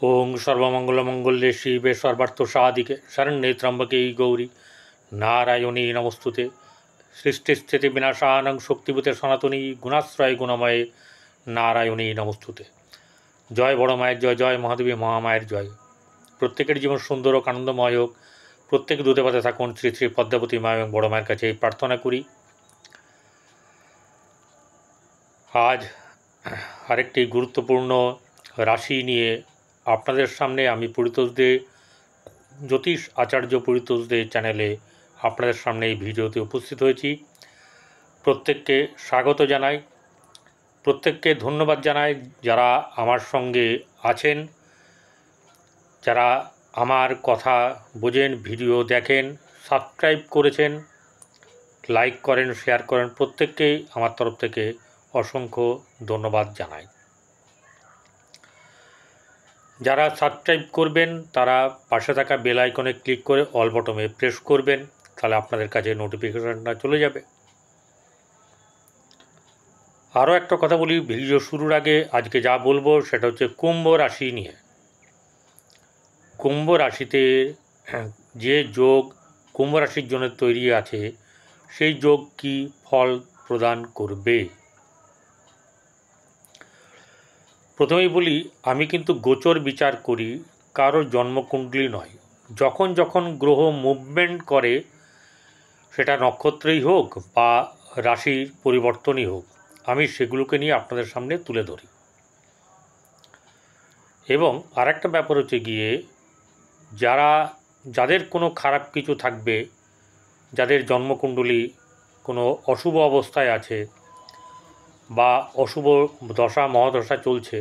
ओं सर्वमंगलमंगल्ये शिवे सर्वार्थसाधिके शरण्ये त्र्यंबके गौरी नारायणी नमस्तुते। सृष्टिस्थिति विनाशानं शक्तिभूते सनातनी गुणाश्रय गुणमये नारायणी नमस्तुते। जय बड़ मायर जय, जय महादेवी महामायर जय। प्रत्येकेर जीवन सुंदर और आनंदमय होक। प्रत्येक दूधे पाते थाकुन श्री श्री पद्मावती मा एवं बड़ मायर काछे प्रार्थना करी। आज आरेकटी गुरुत्वपूर्ण राशि निये आपनादेर सामने आमी परितोष दे ज्योतिष आचार्य परितोष दे चैनेले आपनादेर सामने এই ভিডিওতে उपस्थित হয়েছি। প্রত্যেককে স্বাগত জানাই, প্রত্যেককে ধন্যবাদ জানাই যারা আমার সঙ্গে আছেন, যারা আমার কথা বোঝেন, ভিডিও দেখেন, সাবস্ক্রাইব করেছেন, লাইক করেন, শেয়ার করেন, প্রত্যেককেই আমার তরফ থেকে অসংখ্য ধন্যবাদ জানাই। যারা সাবস্ক্রাইব করবেন তারা পাশে থাকা বেল আইকনে ক্লিক করে অল বটমে প্রেস করবেন, তাহলে আপনাদের কাছে নোটিফিকেশনটা চলে যাবে। আরও একটা কথা বলি ভিডিও শুরুর আগে, আজকে যা বলবো সেটা হচ্ছে কুম্ভ রাশি নিয়ে। কুম্ভ রাশিতে যে যোগ কুম্ভ রাশির জন্য তৈরি আছে সেই যোগ কি ফল প্রদান করবে। প্রথমেই বলি, আমি কিন্তু গোচর বিচার করি, কারোর জন্মকুণ্ডলী নয়। যখন যখন গ্রহ মুভমেন্ট করে, সেটা নক্ষত্রেই হোক বা রাশির পরিবর্তনই হোক, আমি সেগুলোকে নিয়ে আপনাদের সামনে তুলে ধরি। এবং আরেকটা ব্যাপার হচ্ছে গিয়ে, যাদের কোনো খারাপ কিছু থাকবে, যাদের জন্মকুণ্ডলী কোনো অশুভ অবস্থায় আছে বা অশুভ দশা মহাদশা চলছে,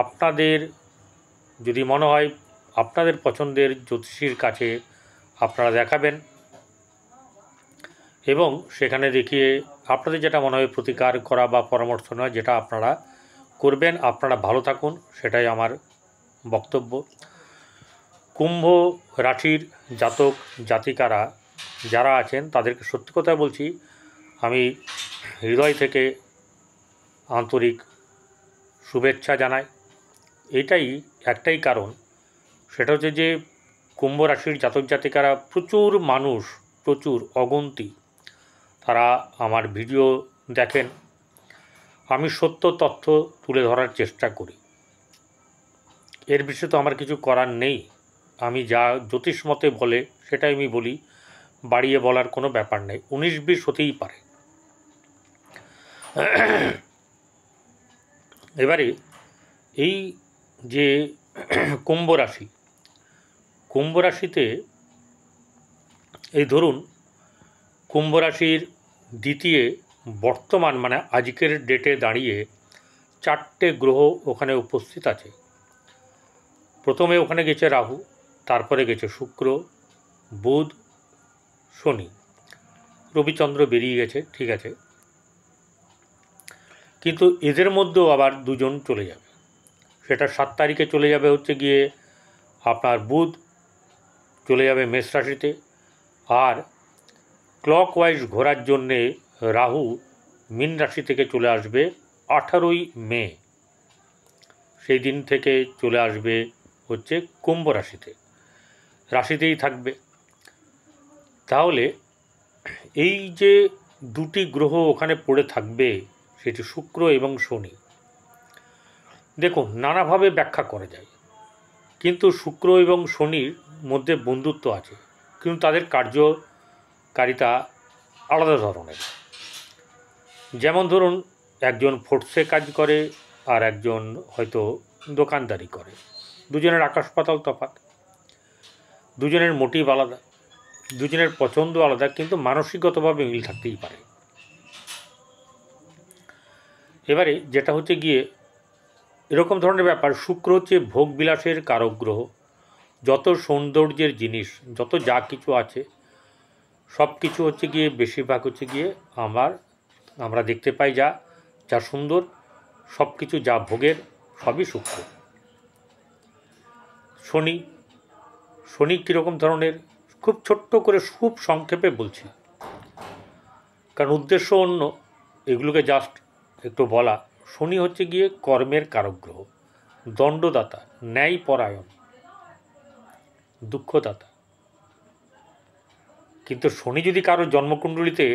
আপনাদের যদি মনে হয় আপনাদের পছন্দের জ্যোতিষীর কাছে আপনারা দেখাবেন এবং সেখানে দেখিয়ে আপনাদের যেটা মনে হয় প্রতিকার করা বা পরামর্শ নেওয়া, যেটা আপনারা করবেন। আপনারা ভালো থাকুন, সেটাই আমার বক্তব্য। কুম্ভ রাশির জাতক জাতিকারা যারা আছেন তাদেরকে সত্যি কথা বলছি, আমি হৃদয় থেকে আন্তরিক শুভেচ্ছা জানাই। এটাই একটাই কারণ, সেটা হচ্ছে যে কুম্ভ রাশির জাতক জাতিকারা প্রচুর মানুষ, প্রচুর অগুন্তি তারা আমার ভিডিও দেখেন। আমি সত্য তথ্য তুলে ধরার চেষ্টা করি, এর বিষয়ে তো আমার কিছু করার নেই। আমি যা জ্যোতিষ মতে বলে সেটাই আমি বলি, বাড়িয়ে বলার কোনো ব্যাপার নেই। 19-20 হতেই পারে। এবারে এই যে কুম্ভ রাশিতে এই ধরুন কুম্ভ রাশির দ্বিতীয় বর্তমান মানে আজকের ডেটে দাঁড়িয়ে 4টে গ্রহ ওখানে উপস্থিত আছে। প্রথমে ওখানে গেছে রাহু, তারপরে গেছে শুক্র, বুধ, শনি, রবিচন্দ্র বেরিয়ে গেছে, ঠিক আছে। কিন্তু এদের মধ্যেও আবার দুজন চলে যাবে। সেটা 7 তারিখে চলে যাবে হচ্ছে গিয়ে আপনার বুধ চলে যাবে মেষ রাশিতে, আর ক্লকওয়াইজ ঘোরার জন্যে রাহু মীন রাশি থেকে চলে আসবে 18ই মে। সেই দিন থেকে চলে আসবে হচ্ছে কুম্ভ রাশিতেই থাকবে। তাহলে এই যে দুটি গ্রহ ওখানে পড়ে থাকবে, সেটি শুক্র এবং শনি। দেখুন, নানাভাবে ব্যাখ্যা করা যায়, কিন্তু শুক্র এবং শনির মধ্যে বন্ধুত্ব আছে, কিন্তু তাদের কার্যকারিতা আলাদা ধরনের। যেমন ধরুন, একজন ফোর্সে কাজ করে আর একজন হয়তো দোকানদারি করে, দুজনের আকাশ পাতাল তফাৎ, দুজনের মোটিভ আলাদা, দুজনের পছন্দ আলাদা, কিন্তু মানসিকগতভাবে মিল থাকতেই পারে। এবারে যেটা হচ্ছে গিয়ে এরকম ধরনের ব্যাপার, শুক্র হচ্ছে ভোগ বিলাসের কারক গ্রহ। যত সৌন্দর্যের জিনিস, যত যা কিছু আছে, সব কিছু হচ্ছে গিয়ে বেশিরভাগ হচ্ছে গিয়ে আমরা দেখতে পাই যা সুন্দর, সব কিছু যা ভোগের, সবই শুক্র। শনি কীরকম ধরনের, খুব ছোট্ট করে খুব সংক্ষেপে বলছি, কারণ উদ্দেশ্য অন্য, এগুলোকে জাস্ট একটু বলা। শনি হচ্ছে গিয়ে কর্মের কারক গ্রহ। দণ্ডদাতা, ন্যায়পরায়ণ, দুঃখদাতা। কিন্তু শনি যদি কারো জন্মকুণ্ডলিতে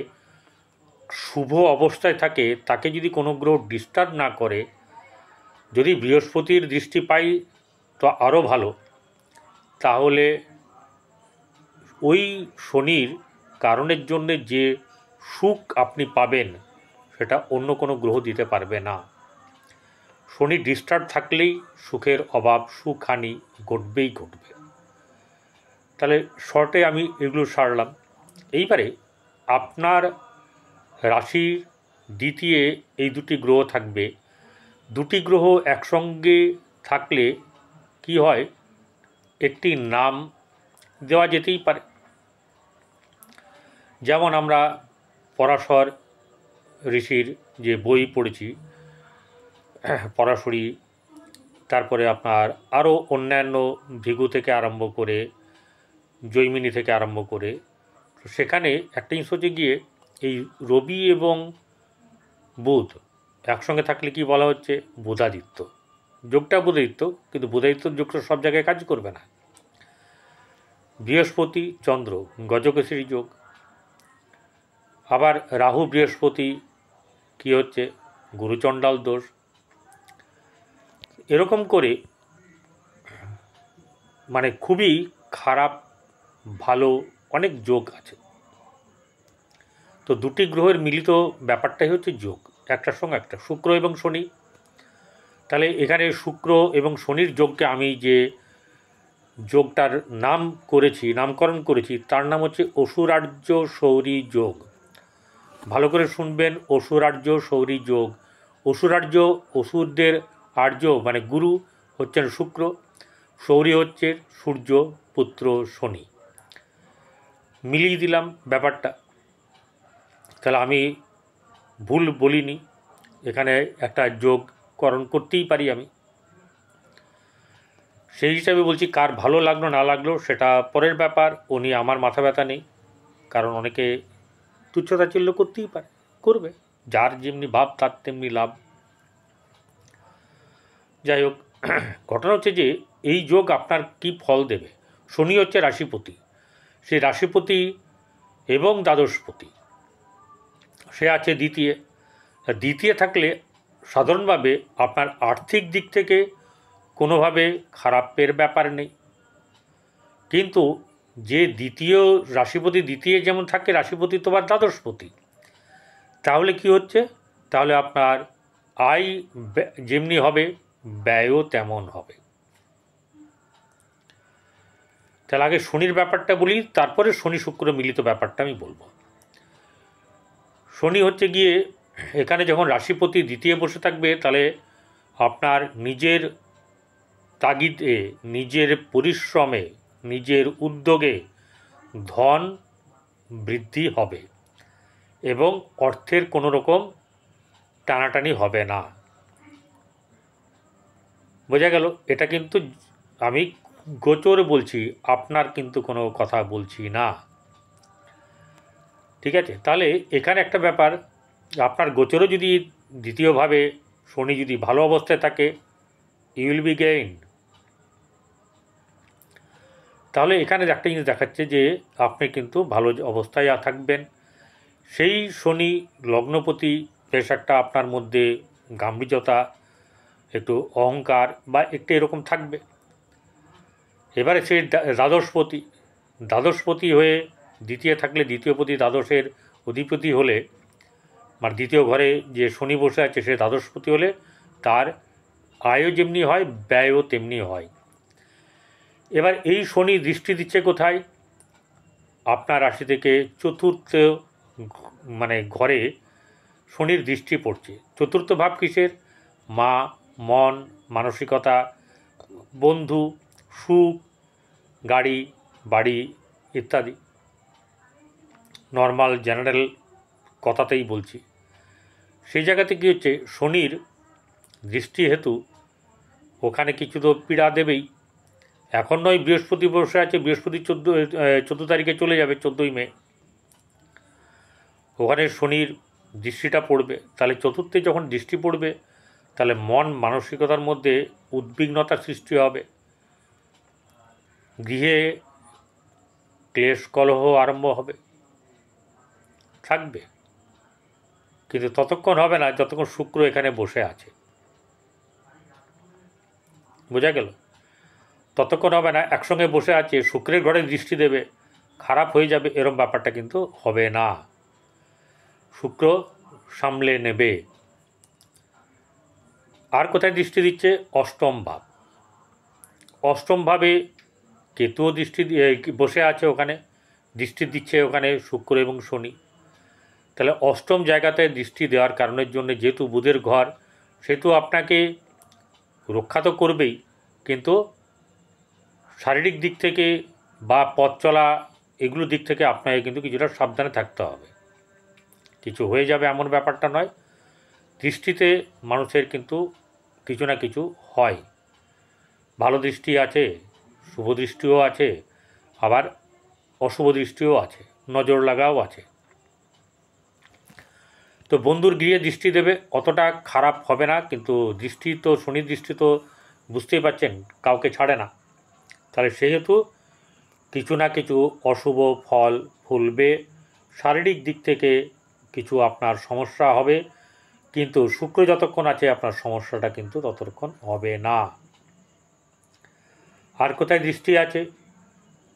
শুভ অবস্থায় থাকে, তাকে যদি কোনো গ্রহ ডিস্টার্ব না করে, যদি বৃহস্পতির দৃষ্টি পাই তো আরও ভালো, তাহলে ওই শনির কারণের জন্যে যে সুখ আপনি পাবেন সেটা অন্য কোনো গ্রহ দিতে পারবে না। শনি ডিস্টার্ব থাকলেই সুখের অভাব, সুখহানি ঘটবেই ঘটবে। তাহলে শর্টে আমি এগুলো সারলাম। এইবারে আপনার রাশির দ্বিতীয় এই দুটি গ্রহ থাকবে। দুটি গ্রহ একসঙ্গে থাকলে কি হয়, একটি নাম দেওয়া যেতেই পারে। যেমন আমরা পরাশর ঋষির যে বই পড়েছি, পরাশরী, তারপরে আপনার আরও অন্যান্য ভৃগু থেকে আরম্ভ করে জৈমিনী থেকে আরম্ভ করে, সেখানে একটা জিনিস হচ্ছে গিয়ে এই রবি এবং বুধ একসঙ্গে থাকলে কি বলা হচ্ছে, বুধাদিত্য। যোগটা বুধাদিত্য, কিন্তু বুধাদিত্যর যোগটা সব জায়গায় কাজ করবে না। বৃহস্পতি চন্দ্র গজকেশরী যোগ, আবার রাহু বৃহস্পতি কি হচ্ছে, গুরুচণ্ডাল দোষ। এরকম করে মানে খুবই খারাপ ভালো অনেক যোগ আছে। তো দুটি গ্রহের মিলিত ব্যাপারটাই হচ্ছে যোগ, একটার সঙ্গে একটা, শুক্র এবং শনি। তাহলে এখানে শুক্র এবং শনির যোগকে আমি যে যোগটার নামকরণ করেছি তার নাম হচ্ছে অসুরার্য সৌরী যোগ। ভালো করে শুনবেন, অসুরার্য সৌরী যোগ। অসুরার্য, অসুরদের আর্য মানে গুরু হচ্ছেন শুক্র, সৌরী হচ্ছে সূর্য পুত্র শনি। মিলিয়ে দিলাম ব্যাপারটা, তাহলে আমি ভুল বলিনি। এখানে একটা যোগকরণ করতেই পারি আমি। সেই হিসাবে বলছি, কার ভালো লাগলো না লাগলো সেটা পরের ব্যাপার, ও নিয়ে আমার মাথা ব্যথা নেই। কারণ অনেকে তুচ্ছতাচ্ছিল্য করতেই পারে, করবে, যার যেমনি ভাব তার তেমনি লাভ। যাই হোক, ঘটনা হচ্ছে যে এই যোগ আপনার কি ফল দেবে। শনি হচ্ছে রাশিপতি, সেই রাশিপতি এবং দ্বাদশপতি, সে আছে দ্বিতীয়। দ্বিতীয় থাকলে সাধারণভাবে আপনার আর্থিক দিক থেকে কোনোভাবে খারাপের ব্যাপার নেই। কিন্তু যে দ্বিতীয় রাশিপতি দ্বিতীয় যেমন থাকে, রাশিপতি তো আবার দ্বাদশপতি, তাহলে কি হচ্ছে, তাহলে আপনার আয় যেমনি হবে ব্যয়ও তেমন হবে। তাহলে আগে শনির ব্যাপারটা বলি, তারপরে শনি শুক্র মিলিত ব্যাপারটা আমি বলবো। শনি হচ্ছে গিয়ে এখানে যখন রাশিপতি দ্বিতীয় বসে থাকবে, তাহলে আপনার নিজের তাগিদে, নিজের পরিশ্রমে, নিজের উদ্যোগে ধন বৃদ্ধি হবে এবং অর্থের কোনো রকম টানাটানি হবে না। বোঝা গেল? এটা কিন্তু আমি গোচর বলছি, আপনার কিন্তু কোনো কথা বলছি না, ঠিক আছে? তাহলে এখানে একটা ব্যাপার, আপনার গোচরও যদি দ্বিতীয়ভাবে শনি যদি ভালো অবস্থায় থাকে, ইউ উইল বি গেইন। তাহলে এখানে একটা জিনিস দেখাচ্ছে যে আপনি কিন্তু ভালো অবস্থায় থাকবেন। সেই শনি লগ্নপতি বেশ একটা আপনার মধ্যে গাম্ভীর্যতা, একটু অহংকার বা একটু এরকম থাকবে। এবারে সেই দ্বাদশপতি হয়ে দ্বিতীয় থাকলে, দ্বিতীয়পতি দ্বাদশের অধিপতি হলে, মানে দ্বিতীয় ঘরে যে শনি বসে আছে সে দ্বাদশপতি হলে তার আয়ও যেমনি হয় ব্যয়ও তেমনি হয়। এবার এই শনি দৃষ্টি দিচ্ছে কোথায়, আপনার রাশি থেকে চতুর্থ মানে ঘরে শনির দৃষ্টি পড়ছে। চতুর্থ ভাব কিসের, মা, মন, মানসিকতা, বন্ধু, সুখ, গাড়ি বাড়ি ইত্যাদি, নর্মাল জেনারেল কথাতেই বলছি। সেই জায়গাতে কী হচ্ছে, শনির দৃষ্টি হেতু ওখানে কিছু তো পীড়া দেবেই। এখন নয়, বৃহস্পতি বসে আছে, বৃহস্পতি 14 তারিখে চলে যাবে, 14ই মে, ওখানে শনির দৃষ্টিটা পড়বে। তাহলে চতুর্থে যখন দৃষ্টি পড়বে তাহলে মন মানসিকতার মধ্যে উদ্বিগ্নতা সৃষ্টি হবে, গৃহে ক্লেশ কলহ আরম্ভ হবে, থাকবে, কিন্তু ততক্ষণ হবে না যতক্ষণ শুক্র এখানে বসে আছে। বোঝা গেল? ততক্ষণ হবে না, একসঙ্গে বসে আছে, শুক্রের ঘরে দৃষ্টি দেবে, খারাপ হয়ে যাবে, এরম ব্যাপারটা কিন্তু হবে না। শুক্র সামলে নেবে। আর কোথায় দৃষ্টি দিচ্ছে? অষ্টম ভাব। অষ্টম ভাবে কেতুও দৃষ্টি বসে আছে, ওখানে দৃষ্টি দিচ্ছে ওখানে শুক্র এবং শনি। তাহলে অষ্টম জায়গাতে দৃষ্টি দেওয়ার কারণের জন্য, যেহেতু বুধের ঘর, সেহেতু আপনাকে রক্ষা তো করবেই, কিন্তু শারীরিক দিক থেকে বা পথ চলা এগুলোর দিক থেকে আপনাকে কিন্তু কিছুটা সাবধানে থাকতে হবে। কিছু হয়ে যাবে এমন ব্যাপারটা নয়। দৃষ্টিতে মানুষের কিন্তু কিছু না কিছু হয়। ভালো দৃষ্টি আছে, শুভ দৃষ্টিও আছে, আবার অশুভ দৃষ্টিও আছে, নজর লাগাও আছে। তো বন্ধুর গৃহে দৃষ্টি দেবে, অতটা খারাপ হবে না, কিন্তু দৃষ্টি তো, শনির দৃষ্টি তো বুঝতেই পারছেন কাউকে ছাড়ে না। তাহলে সেহেতু কিছু না কিছু অশুভ ফল ফুলবে, শারীরিক দিক থেকে কিছু আপনার সমস্যা হবে, কিন্তু শুক্র যতক্ষণ আছে আপনার সমস্যাটা কিন্তু ততক্ষণ হবে না। আর কোথায় দৃষ্টি আছে?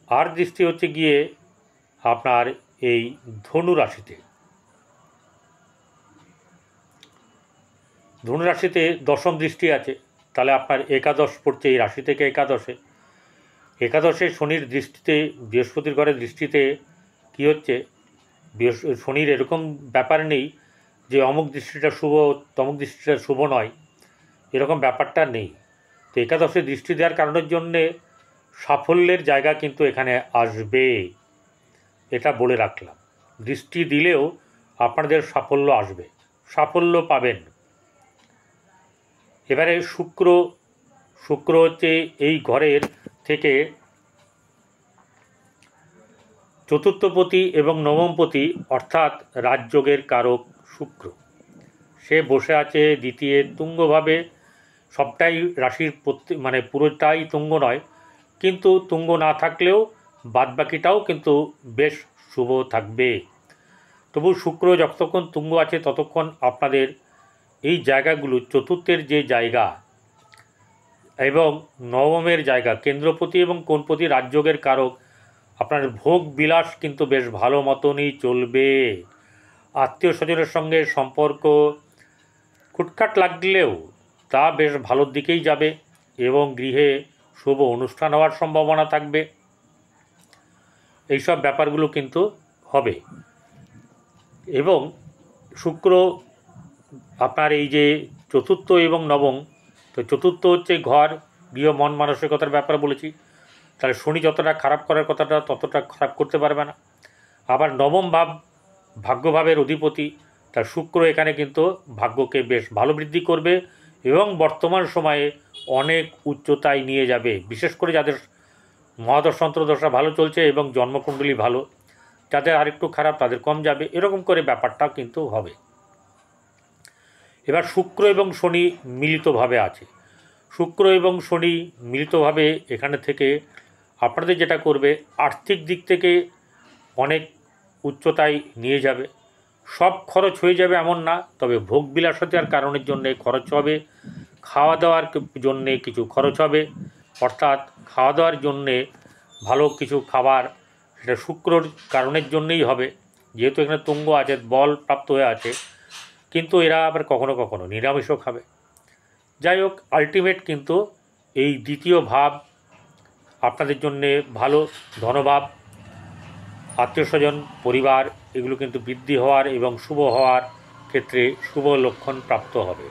আর দৃষ্টি হচ্ছে গিয়ে আপনার এই ধনু রাশিতে। ধনু রাশিতে দশম দৃষ্টি আছে, তাহলে আপনার একাদশ পড়ছে এই রাশি থেকে একাদশে। একাদশে শনির দৃষ্টিতে, বৃহস্পতির ঘরের দৃষ্টিতে কী হচ্ছে, শনির এরকম ব্যাপার নেই যে অমুক দৃষ্টিটা শুভ তমুক দৃষ্টিটা শুভ নয়, এরকম ব্যাপারটা নেই। তো একাদশে দৃষ্টি দেওয়ার কারণের জন্যে সাফল্যের জায়গা কিন্তু এখানে আসবে, এটা বলে রাখলাম। দৃষ্টি দিলেও আপনাদের সাফল্য আসবে, সাফল্য পাবেন। এবারে শুক্র হচ্ছে এই ঘরের থেকে চতুর্থপতি এবং নবমপতি, অর্থাৎ রাজযোগের কারক শুক্র। সে বসে আছে দ্বিতীয় তুঙ্গভাবে। সবটাই রাশির মানে পুরোটাই তুঙ্গ নয়, কিন্তু তুঙ্গ না থাকলেও বাদবাকিটাও কিন্তু বেশ শুভ থাকবে। তবু শুক্র যতক্ষণ তুঙ্গ আছে ততক্ষণ আপনাদের এই জায়গাগুলো, চতুর্থের যে জায়গা এবং নবমের জায়গা, কেন্দ্রপতি এবং কোণপতি রাজযোগের কারক, আপনার ভোগ বিলাস কিন্তু বেশ ভালো মতনই চলবে। আত্মীয় স্বজনের সঙ্গে সম্পর্ক খুটখাট লাগলেও তা বেশ ভালোর দিকেই যাবে, এবং গৃহে শুভ অনুষ্ঠান হওয়ার সম্ভাবনা থাকবে। এইসব ব্যাপারগুলো কিন্তু হবে। এবং শুক্র আপনার এই যে চতুর্থ এবং নবম, তো চতুর্থ হচ্ছে ঘর, গৃহ, মন মানসিকতার ব্যাপার বলেছি। তাহলে শনি যতটা খারাপ করার কথাটা ততটা খারাপ করতে পারবে না। আবার নবম ভাব ভাগ্যভাবের অধিপতি, তার শুক্র এখানে কিন্তু ভাগ্যকে বেশ ভালো বৃদ্ধি করবে এবং বর্তমান সময়ে অনেক উচ্চতায় নিয়ে যাবে। বিশেষ করে যাদের মহাদশা অন্তর্দশা ভালো চলছে এবং জন্মকুণ্ডলী ভালো, যাদের আরেকটু খারাপ তাদের কম যাবে, এরকম করে ব্যাপারটা কিন্তু হবে। এবার শুক্র এবং শনি মিলিতভাবে আছে। শুক্র এবং শনি মিলিতভাবে এখানে থেকে আপনাদের যেটা করবে, আর্থিক দিক থেকে অনেক উচ্চতায় নিয়ে যাবে। সব খরচ হয়ে যাবে এমন না, তবে ভোগ বিলাসতার কারণের জন্যে খরচ হবে, খাওয়া দাওয়ার জন্যে কিছু খরচ হবে, অর্থাৎ খাওয়া দাওয়ার জন্যে ভালো কিছু খাবার, সেটা শুক্রর কারণের জন্যেই হবে। যেহেতু এখানে তুঙ্গ আছে, বল প্রাপ্ত হয়ে আছে, কিন্তু এরা আবার কখনো কখনো নিরামিষও খাবে। যাই হোক, আলটিমেট কিন্তু এই দ্বিতীয় ভাব আপনাদের জন্যে ভালো। ধনভাব, আত্মীয় স্বজন, পরিবার, এগুলো কিন্তু বৃদ্ধি হওয়ার এবং শুভ হওয়ার ক্ষেত্রে শুভ লক্ষণ প্রাপ্ত হবে।